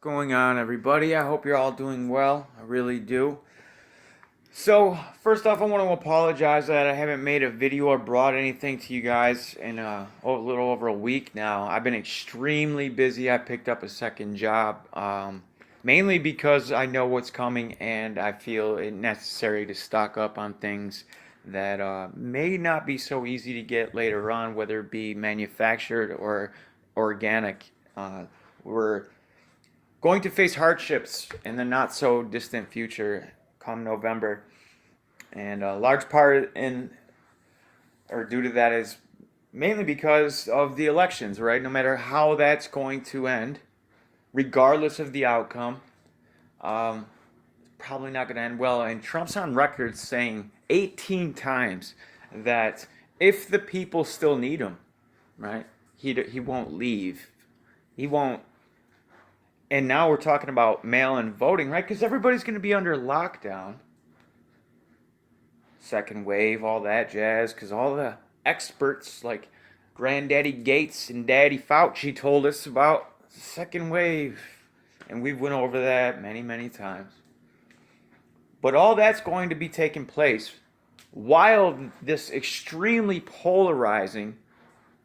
Going on, everybody? I hope you're all doing well. I really do. So, first off, I want to apologize that I haven't made a video or brought anything to you guys in a little over a week now. I've been extremely busy. I picked up a second job, mainly because I know what's coming and I feel it necessary to stock up on things that may not be so easy to get later on, whether it be manufactured or organic. We're going to face hardships in the not so distant future come November. And a large part in or due to that is mainly because of the elections, right? No matter how that's going to end, regardless of the outcome, it's probably not going to end well. And Trump's on record saying 18 times that if the people still need him, right, he won't leave. He won't. And now we're talking about mail-in voting, right? Because everybody's going to be under lockdown. Second wave, all that jazz. Because all the experts like Granddaddy Gates and Daddy Fauci told us about second wave. And we've went over that many, many times. But all that's going to be taking place while this extremely polarizing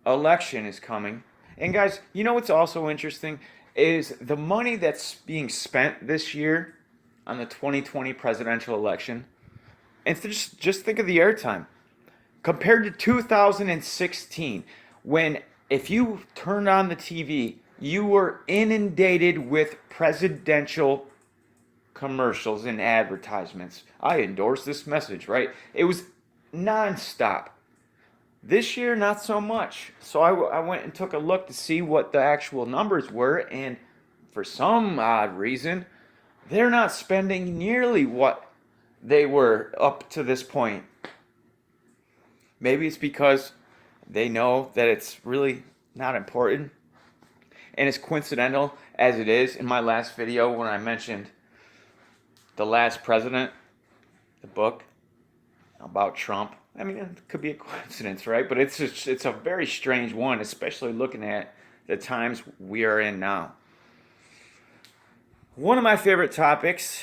election is coming. And guys, you know what's also interesting is the money that's being spent this year on the 2020 presidential election. And just think of the airtime compared to 2016, when if you turned on the TV, you were inundated with presidential commercials and advertisements. I endorse this message, right? It was nonstop. This year, not so much. So I went and took a look to see what the actual numbers were, and for some odd reason, they're not spending nearly what they were up to this point. Maybe it's because they know that it's really not important, and it's coincidental as it is in my last video when I mentioned The Last President, the book about Trump. I mean, it could be a coincidence, right? But it's a very strange one, especially looking at the times we are in now. One of my favorite topics,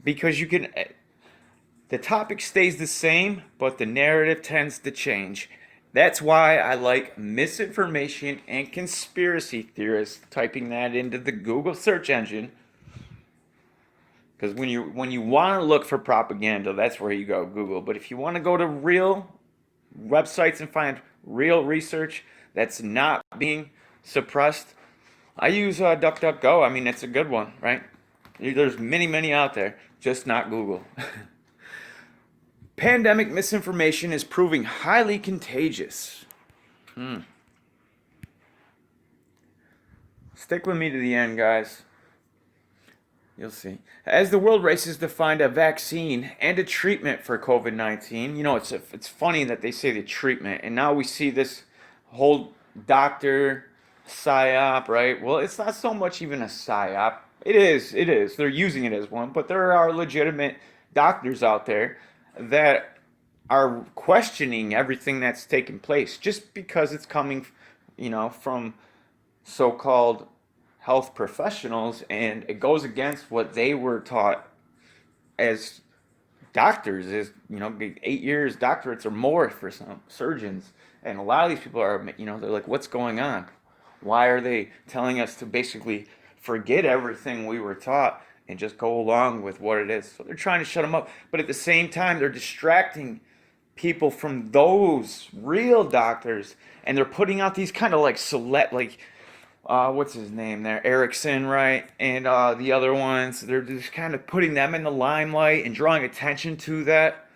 because the topic stays the same, but the narrative tends to change. That's why I like misinformation and conspiracy theorists, typing that into the Google search engine. Because when you want to look for propaganda, that's where you go, Google. But if you want to go to real websites and find real research that's not being suppressed, I use DuckDuckGo. I mean, it's a good one, right? There's many, many out there, just not Google. Pandemic misinformation is proving highly contagious. Stick with me to the end, guys. You'll see. As the world races to find a vaccine and a treatment for COVID-19, you know, it's funny that they say the treatment, and now we see this whole doctor psyop, right? Well, it's not so much even a psyop. It is. They're using it as one, but there are legitimate doctors out there that are questioning everything that's taking place just because it's coming, from so-called health professionals, and it goes against what they were taught as doctors. Is 8 years doctorates or more for some surgeons, and a lot of these people are, they're like, what's going on? Why are they telling us to basically forget everything we were taught and just go along with what it is? So they're trying to shut them up, but at the same time they're distracting people from those real doctors, and they're putting out these kind of like select, like what's his name there, Erickson, right? And the other ones, they're just kind of putting them in the limelight and drawing attention to that.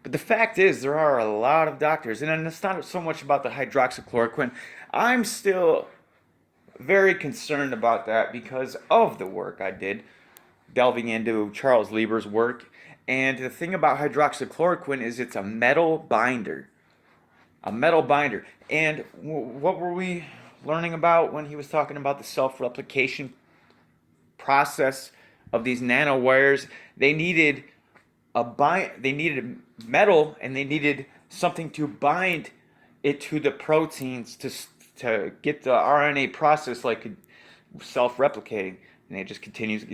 But the fact is, there are a lot of doctors, and it's not so much about the hydroxychloroquine. I'm still very concerned about that because of the work I did delving into Charles Lieber's work. And the thing about hydroxychloroquine is it's a metal binder. A metal binder. And what were we learning about when he was talking about the self-replication process of these nanowires? They needed they needed metal, and they needed something to bind it to the proteins to get the RNA process like self-replicating. and it just continues.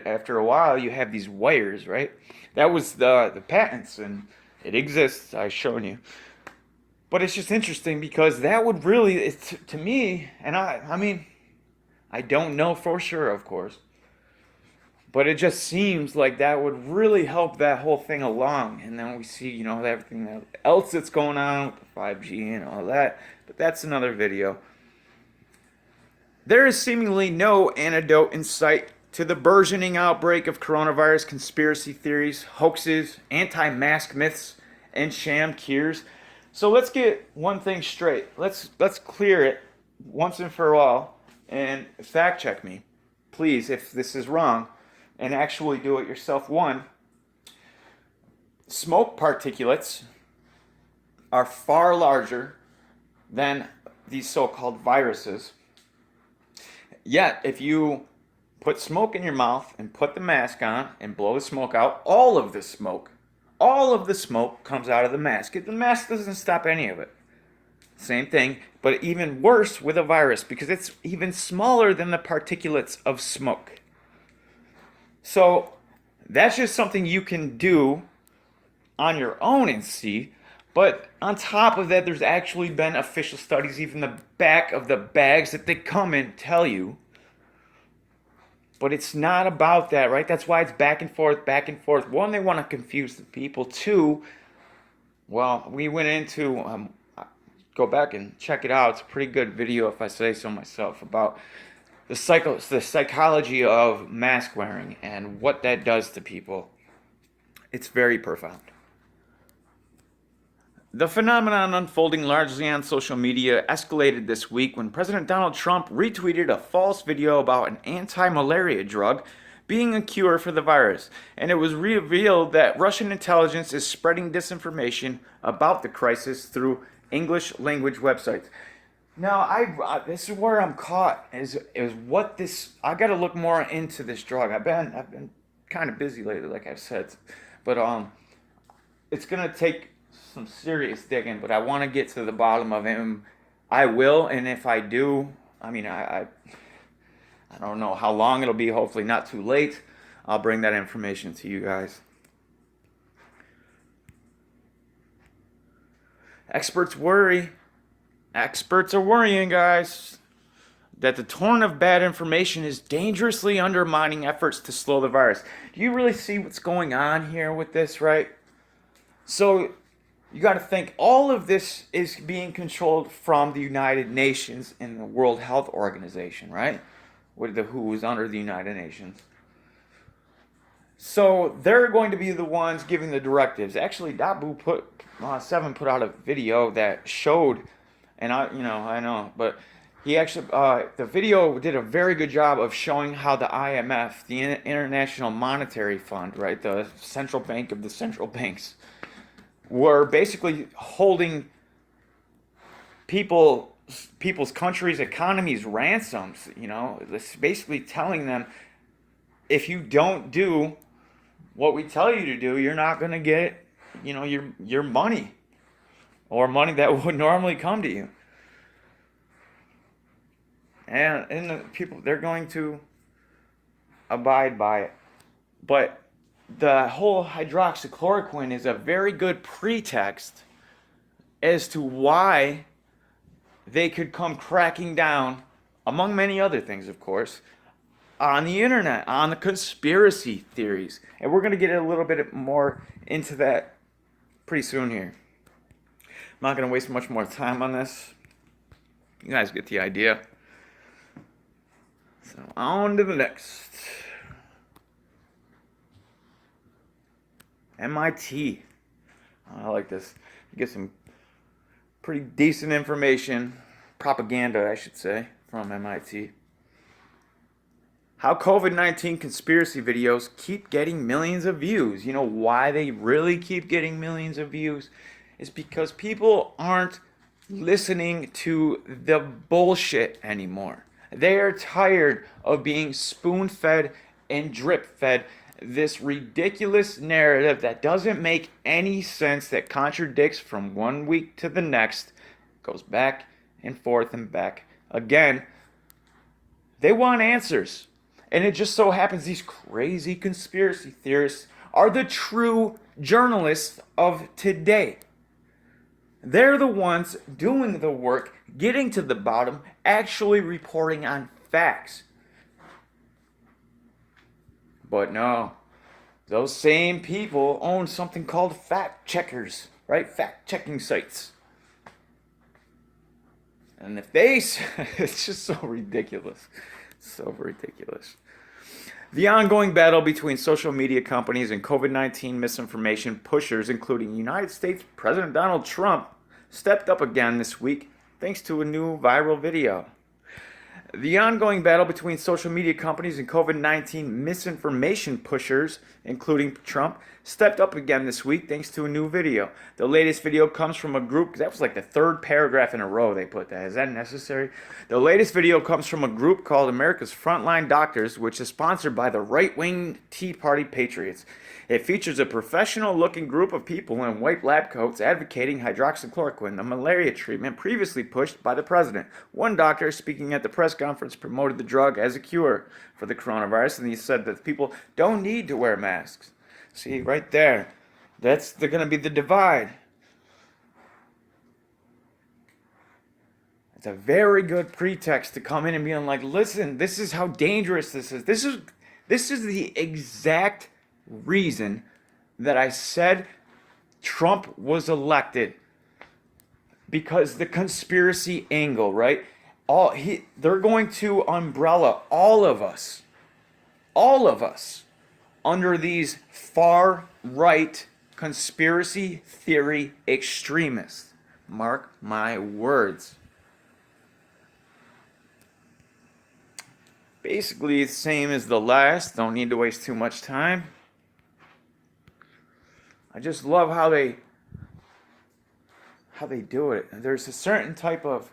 After a while, you have these wires, right? That was the patents, and it exists. I've shown you. But it's just interesting because that would really, to me, and I mean, I don't know for sure, of course, but it just seems like that would really help that whole thing along. And then we see, everything else that's going on with the 5G and all that. But that's another video. There is seemingly no antidote in sight to the burgeoning outbreak of coronavirus conspiracy theories, hoaxes, anti-mask myths, and sham cures. So let's get one thing straight. Let's clear it once and for all and fact check me, please, if this is wrong, and actually do it yourself. One, smoke particulates are far larger than these so-called viruses. Yet, if you put smoke in your mouth and put the mask on and blow the smoke out, all of the smoke comes out of the mask. The mask doesn't stop any of it. Same thing, but even worse with a virus because it's even smaller than the particulates of smoke. So that's just something you can do on your own and see. But on top of that, there's actually been official studies, even the back of the bags that they come in tell you. But it's not about that, right? That's why it's back and forth, back and forth. One, they want to confuse the people. Two, well, we went into, go back and check it out. It's a pretty good video, if I say so myself, about the psychology of mask wearing and what that does to people. It's very profound. The phenomenon unfolding largely on social media escalated this week when President Donald Trump retweeted a false video about an anti-malaria drug being a cure for the virus, and it was revealed that Russian intelligence is spreading disinformation about the crisis through English language websites. Now, this is where I'm caught. Is what this? I got to look more into this drug. I've been kind of busy lately, like I've said, but it's gonna take some serious digging. But I want to get to the bottom of him. I will, and if I do, I mean, I don't know how long it'll be. Hopefully, not too late. I'll bring that information to you guys. Experts are worrying, guys, that the torrent of bad information is dangerously undermining efforts to slow the virus. Do you really see what's going on here with this, right? So you got to think all of this is being controlled from the United Nations and the World Health Organization, right? With the WHO is under the United Nations. So they're going to be the ones giving the directives. Actually, Dabu Seven put out a video that showed, and I know, but he actually the video did a very good job of showing how the IMF, the International Monetary Fund, right, the central bank of the central banks, were basically holding people's countries' economies ransoms. It's basically telling them, if you don't do what we tell you to do, you're not going to get, your money, or money that would normally come to you. And the people, they're going to abide by it. But the whole hydroxychloroquine is a very good pretext as to why they could come cracking down, among many other things, of course, on the internet, on the conspiracy theories. And we're going to get a little bit more into that pretty soon here. I'm not going to waste much more time on this. You guys get the idea. So on to the next. MIT. I like this. You get some pretty decent information, propaganda, I should say, from MIT. How COVID-19 conspiracy videos keep getting millions of views. You know why they really keep getting millions of views? Is because people aren't listening to the bullshit anymore. They are tired of being spoon-fed and drip-fed this ridiculous narrative that doesn't make any sense, that contradicts from one week to the next, goes back and forth and back again. They want answers. And it just so happens these crazy conspiracy theorists are the true journalists of today. They're the ones doing the work, getting to the bottom, actually reporting on facts. But no, those same people own something called fact checkers, right? Fact checking sites. And if they, it's just so ridiculous. So ridiculous. The ongoing battle between social media companies and COVID-19 misinformation pushers, including United States President Donald Trump, stepped up again this week thanks to a new viral video. The ongoing battle between social media companies and COVID-19 misinformation pushers, including Trump, stepped up again this week thanks to a new video. The latest video comes from a group, that was like the third paragraph in a row they put that. Is that necessary? The latest video comes from a group called America's Frontline Doctors, which is sponsored by the right-wing Tea Party Patriots. It features a professional-looking group of people in white lab coats advocating hydroxychloroquine, the malaria treatment previously pushed by the president. One doctor, speaking at the press conference, promoted the drug as a cure for the coronavirus, and he said that people don't need to wear masks. See, right there, that's going to be the divide. It's a very good pretext to come in and be like, listen, this is how dangerous this is. This is the exact reason that I said Trump was elected, because the conspiracy angle, right? They're going to umbrella all of us under these far right conspiracy theory extremists. Mark my words. Basically the same as the last. Don't need to waste too much time. I just love how they do it. There's a certain type of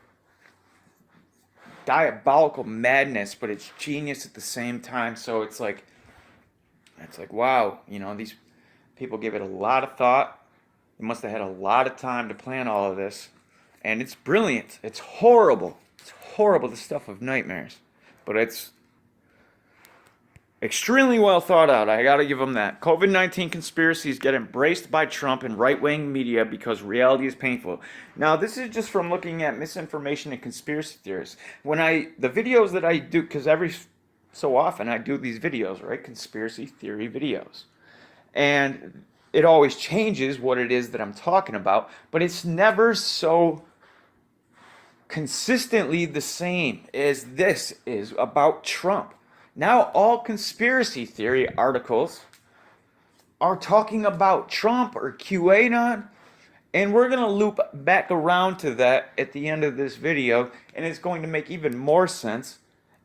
diabolical madness, but it's genius at the same time. So it's like wow, these people give it a lot of thought. They must have had a lot of time to plan all of this, and it's brilliant. It's horrible. It's horrible, the stuff of nightmares, but it's extremely well thought out. I gotta give them that. COVID-19 conspiracies get embraced by Trump and right-wing media because reality is painful. Now, this is just from looking at misinformation and conspiracy theories. The videos that I do, because every so often I do these videos, right? Conspiracy theory videos. And it always changes what it is that I'm talking about, but it's never so consistently the same as this is about Trump. Now all conspiracy theory articles are talking about Trump or QAnon, and we're going to loop back around to that at the end of this video, and it's going to make even more sense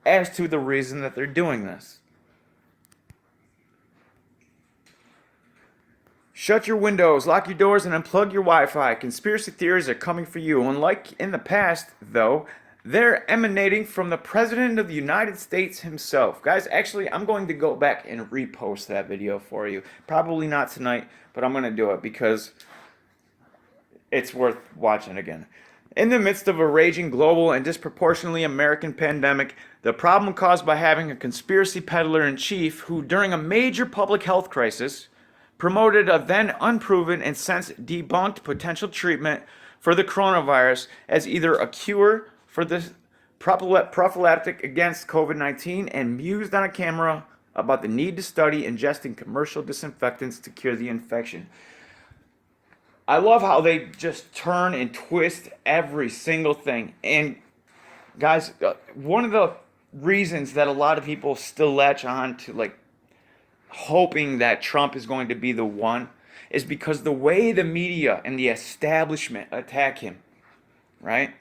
as to the reason that they're doing this. Shut your windows, lock your doors, and unplug your Wi-Fi. Conspiracy theories are coming for you. Unlike in the past, though, they're emanating from the President of the United States himself. Guys, actually, I'm going to go back and repost that video for you. Probably not tonight, but I'm going to do it because it's worth watching again. In the midst of a raging global and disproportionately American pandemic, the problem caused by having a conspiracy peddler-in-chief who, during a major public health crisis, promoted a then unproven and since debunked potential treatment for the coronavirus as either a cure for the prophylactic against COVID-19 and mused on a camera about the need to study ingesting commercial disinfectants to cure the infection. I love how they just turn and twist every single thing. And guys, one of the reasons that a lot of people still latch on to hoping that Trump is going to be the one is because the way the media and the establishment attack him, right?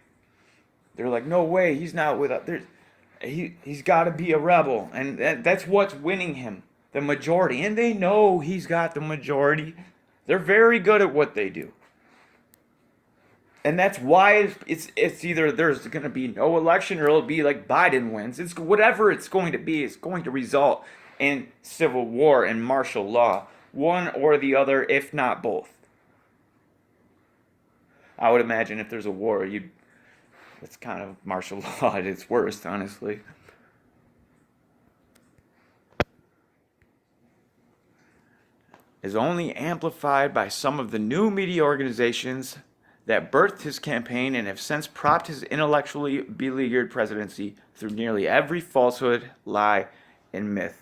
They're like, no way, he's not with us. He's got to be a rebel. And that's what's winning him, the majority. And they know he's got the majority. They're very good at what they do. And that's why it's either there's going to be no election or it'll be like Biden wins. It's whatever it's going to be. It's going to result in civil war and martial law. One or the other, if not both. I would imagine if there's a war, it's kind of martial law at its worst, honestly. is only amplified by some of the new media organizations that birthed his campaign and have since propped his intellectually beleaguered presidency through nearly every falsehood, lie, and myth.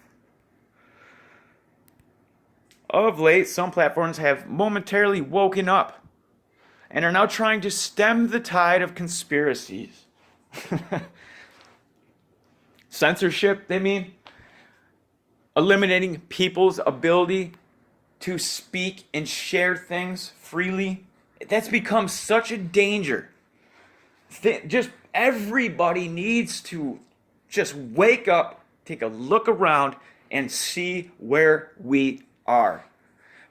Of late, some platforms have momentarily woken up and are now trying to stem the tide of conspiracies. Censorship, they mean. Eliminating people's ability to speak and share things freely. That's become such a danger. Just everybody needs to just wake up, take a look around, and see where we are.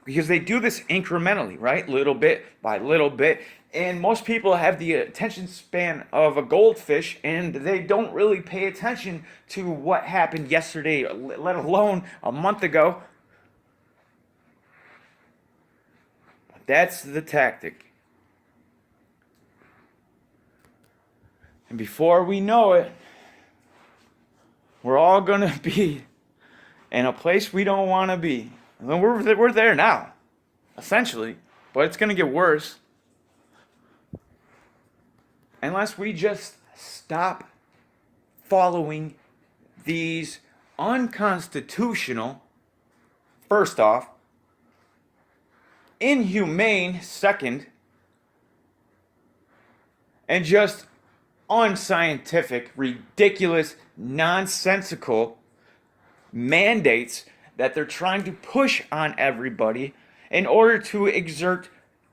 Because they do this incrementally, right? Little bit by little bit. And most people have the attention span of a goldfish, and they don't really pay attention to what happened yesterday, let alone a month ago. That's the tactic. And before we know it, we're all going to be in a place we don't want to be. We're there now, essentially, but it's going to get worse. Unless we just stop following these unconstitutional, first off, inhumane, second, and just unscientific, ridiculous, nonsensical mandates that they're trying to push on everybody in order to exert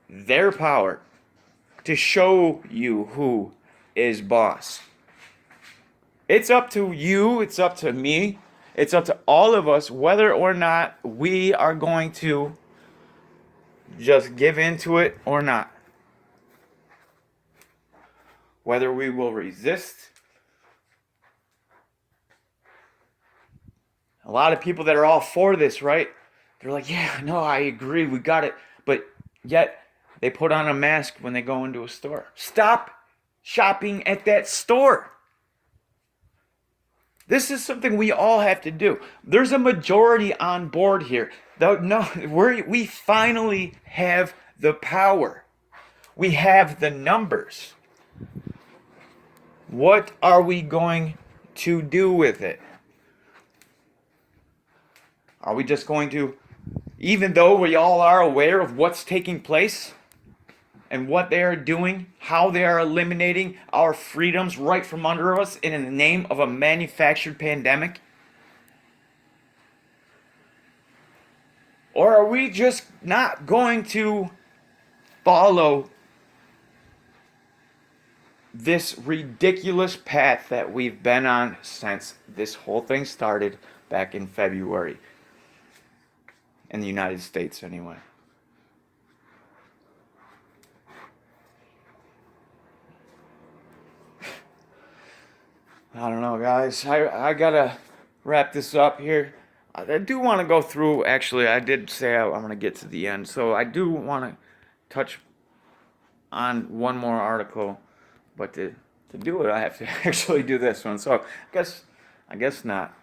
their power, to show you who is boss. It's up to you, it's up to me, it's up to all of us whether or not we are going to just give into it or not. Whether we will resist. A lot of people that are all for this, right? They're like, yeah, no, I agree, we got it. But yet, they put on a mask when they go into a store. Stop shopping at that store. This is something we all have to do. There's a majority on board here. We finally have the power. We have the numbers. What are we going to do with it? Are we just going to, even though we all are aware of what's taking place and what they are doing, how they are eliminating our freedoms right from under us in the name of a manufactured pandemic? Or are we just not going to follow this ridiculous path that we've been on since this whole thing started back in February? In the United States, anyway. I don't know, guys. I gotta wrap this up here. I do want to go through, actually, I did say I'm going to get to the end, so I do want to touch on one more article, but to do it, I have to actually do this one, so I guess not.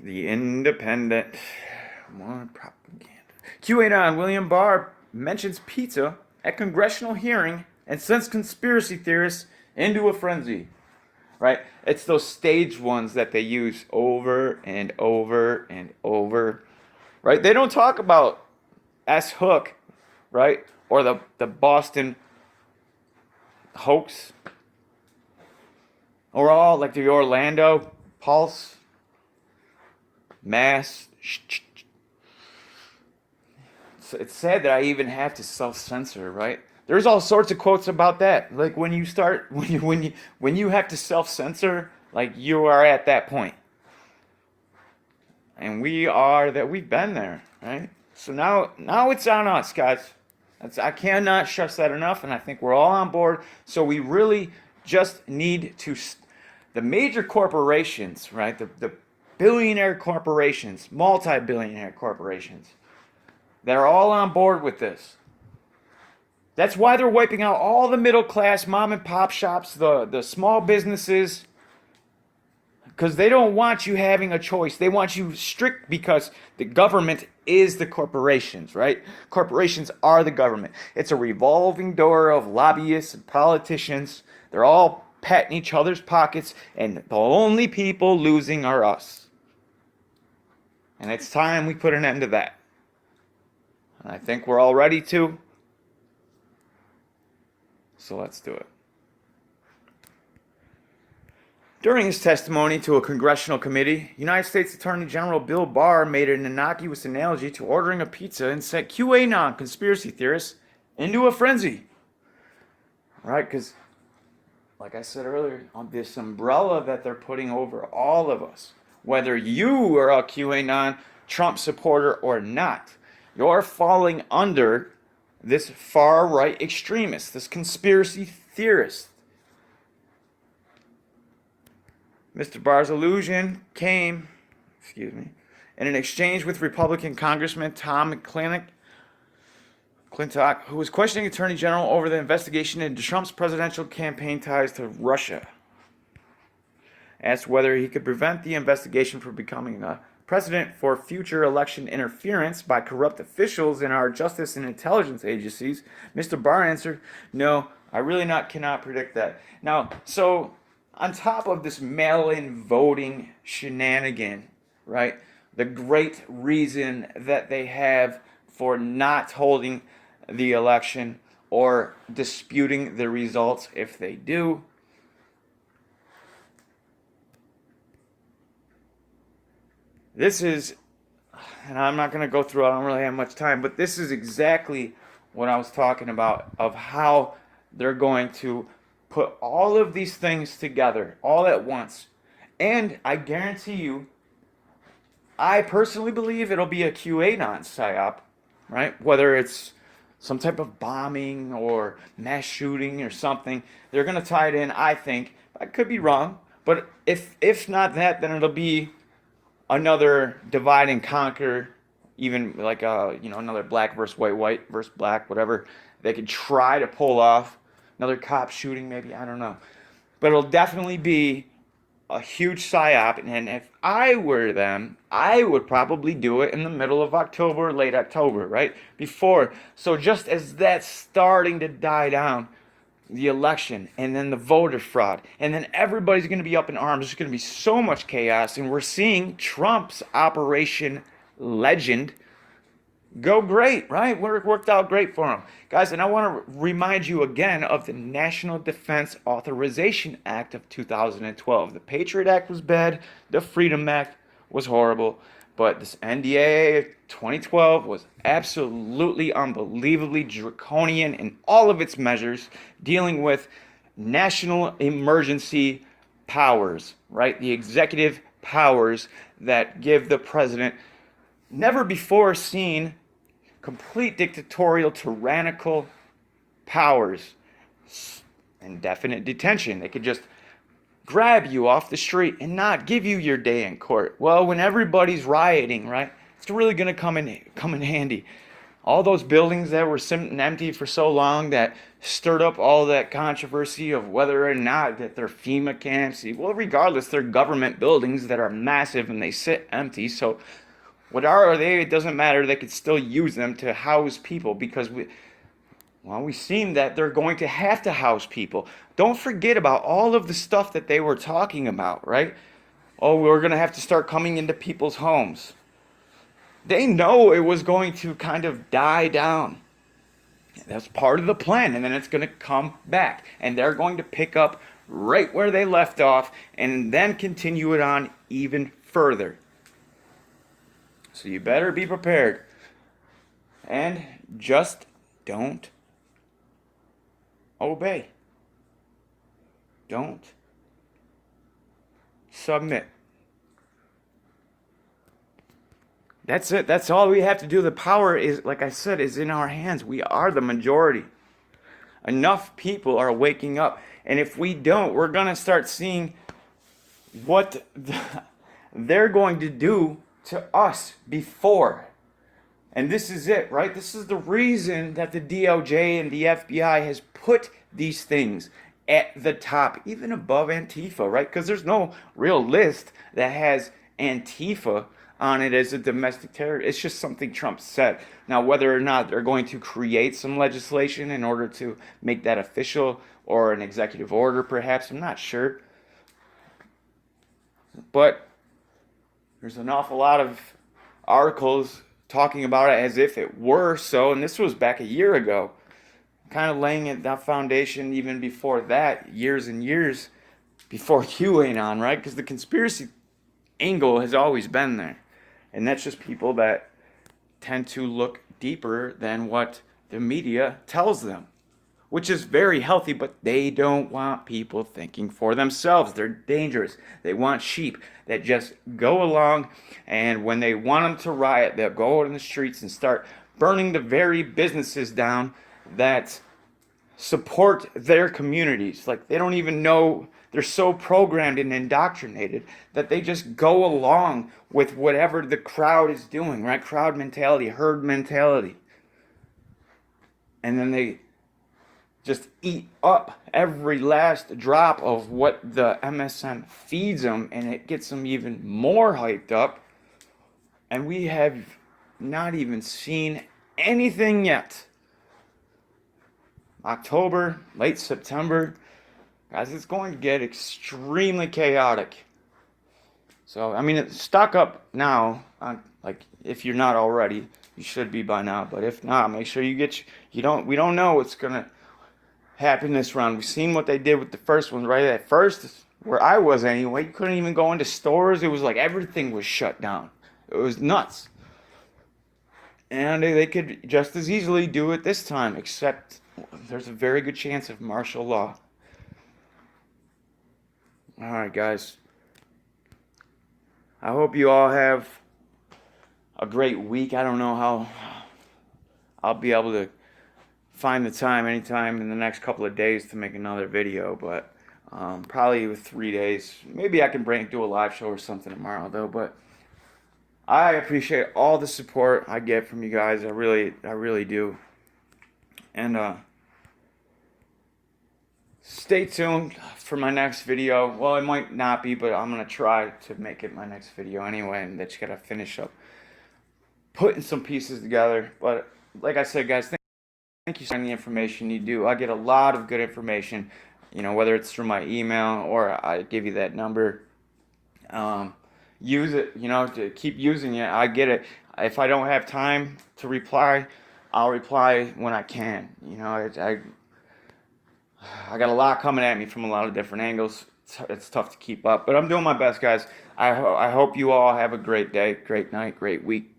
The Independent. More propaganda. QAnon William Barr mentions pizza at congressional hearing and sends conspiracy theorists into a frenzy. Right? It's those staged ones that they use over and over and over. Right? They don't talk about S. Hook, right? Or the Boston hoax. Or all like the Orlando Pulse. Mass. It's sad that I even have to self-censor, right? There's all sorts of quotes about that. Like when you have to self-censor, like you are at that point. And we've been there, right? So now it's on us, guys. I cannot stress that enough, and I think we're all on board. So we really just need to, the major corporations, right? The billionaire corporations, multi-billionaire corporations, they're all on board with this. That's why they're wiping out all the middle class mom and pop shops, the small businesses, because they don't want you having a choice. They want you strict because the government is the corporations, right? Corporations are the government. It's a revolving door of lobbyists and politicians. They're all patting each other's pockets, and the only people losing are us. And it's time we put an end to that. And I think we're all ready to. So let's do it. During his testimony to a congressional committee, United States Attorney General Bill Barr made an innocuous analogy to ordering a pizza and sent QAnon conspiracy theorists into a frenzy. Right? Because, like I said earlier, on this umbrella that they're putting over all of us, whether you are a QAnon Trump supporter or not, you're falling under this far-right extremist, this conspiracy theorist. Mr. Barr's allusion came, in an exchange with Republican Congressman Tom McClintock, who was questioning Attorney General over the investigation into Trump's presidential campaign ties to Russia. Asked whether he could prevent the investigation from becoming a precedent for future election interference by corrupt officials in our justice and intelligence agencies, Mr. Barr answered, "No, I really cannot predict that." Now, so on top of this mail-in voting shenanigan, right, the great reason that they have for not holding the election or disputing the results if they do, this is, and I'm not going to go through it, I don't really have much time, but this is exactly what I was talking about, of how they're going to put all of these things together all at once. And I guarantee you, I personally believe it'll be a QAnon psyop, right? Whether it's some type of bombing or mass shooting or something, they're going to tie it in, I think. I could be wrong, but if not that, then it'll be another divide and conquer, even like another black versus white versus black, whatever they could try to pull off. Another cop shooting, maybe, I don't know. But it'll definitely be a huge psyop, and if I were them, I would probably do it in the middle of October, late October, right? Before. So just as that's starting to die down, the election, and then the voter fraud, and then everybody's going to be up in arms. There's going to be so much chaos, and we're seeing Trump's Operation Legend go great, right? It worked out great for him. Guys, and I want to remind you again of the National Defense Authorization Act of 2012. The Patriot Act was bad. The Freedom Act was horrible. But this NDAA of 2012 was absolutely unbelievably draconian in all of its measures, dealing with national emergency powers, right? The executive powers that give the president never before seen complete dictatorial, tyrannical powers. Indefinite detention. They could just grab you off the street and not give you your day in court. Well, when everybody's rioting, right, it's really going to come in handy. All those buildings that were sitting empty for so long that stirred up all that controversy of whether or not that they're FEMA camps. Well, regardless, they're government buildings that are massive and they sit empty. So what are they? It doesn't matter. They could still use them to house people because we've seen that they're going to have to house people. Don't forget about all of the stuff that they were talking about, right? Oh, we're going to have to start coming into people's homes. They know it was going to kind of die down. That's part of the plan, and then it's going to come back. And they're going to pick up right where they left off and then continue it on even further. So you better be prepared. And just don't obey. Don't submit. That's it. That's all we have to do. The power is, like I said, is in our hands. We are the majority. Enough people are waking up. And if we don't, we're going to start seeing what they're going to do to us before. And this is it, right? This is the reason that the DOJ and the FBI has put these things at the top, even above Antifa, right? Because there's no real list that has Antifa on it as a domestic terror. It's just something Trump said. Now, whether or not they're going to create some legislation in order to make that official or an executive order, perhaps, I'm not sure. But there's an awful lot of articles talking about it as if it were so, and this was back a year ago. Kind of laying it that foundation even before that, years and years before QAnon, right? Because the conspiracy angle has always been there. And that's just people that tend to look deeper than what the media tells them, which is very healthy, but they don't want people thinking for themselves. They're dangerous. They want sheep that just go along, and when they want them to riot, they'll go out in the streets and start burning the very businesses down that support their communities. Like, they don't even know, they're so programmed and indoctrinated that they just go along with whatever the crowd is doing, right? Crowd mentality, herd mentality. And then they just eat up every last drop of what the MSM feeds them, and it gets them even more hyped up. And we have not even seen anything yet. October, late September, guys, it's going to get extremely chaotic. So, I mean, stock up now. Like, if you're not already, you should be by now. But if not, make sure you get. We don't know what's gonna happen this round. We've seen what they did with the first one, right? At first, where I was anyway, you couldn't even go into stores. It was like everything was shut down. It was nuts. And they could just as easily do it this time, except there's a very good chance of martial law. All right, guys. I hope you all have a great week. I don't know how I'll be able to find the time anytime in the next couple of days to make another video, but probably with 3 days. Maybe I can do a live show or something tomorrow, though. But I appreciate all the support I get from you guys. I really do. And stay tuned for my next video. Well, it might not be, but I'm going to try to make it my next video anyway, and that's got to finish up putting some pieces together. But like I said, guys, thank you for the information you do. I get a lot of good information, whether it's through my email or I give you that number. Use it, to keep using it. I get it. If I don't have time to reply, I'll reply when I can. I got a lot coming at me from a lot of different angles. It's tough to keep up, but I'm doing my best, guys. I hope you all have a great day, great night, great week.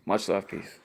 Much love, peace.